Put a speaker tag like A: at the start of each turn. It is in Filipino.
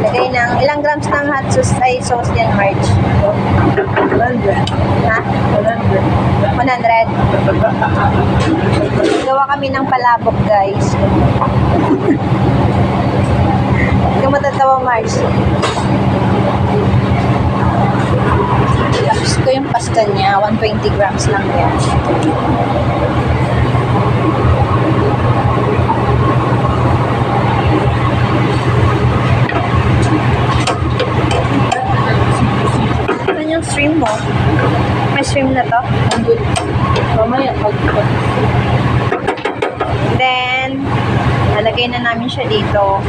A: Lagay ng ilang grams ng hot sauce ay sauce yan, Marge?
B: 100.
A: Ha?
B: 100.
A: 100. Gawa kami ng palabok, guys. Hindi ka matatawa, Marge. Tapos ko yung pasta niya, 120 grams lang yan. Ano yung stream mo? May stream na to?
B: Mamaya,
A: Then, nalagay na namin siya dito.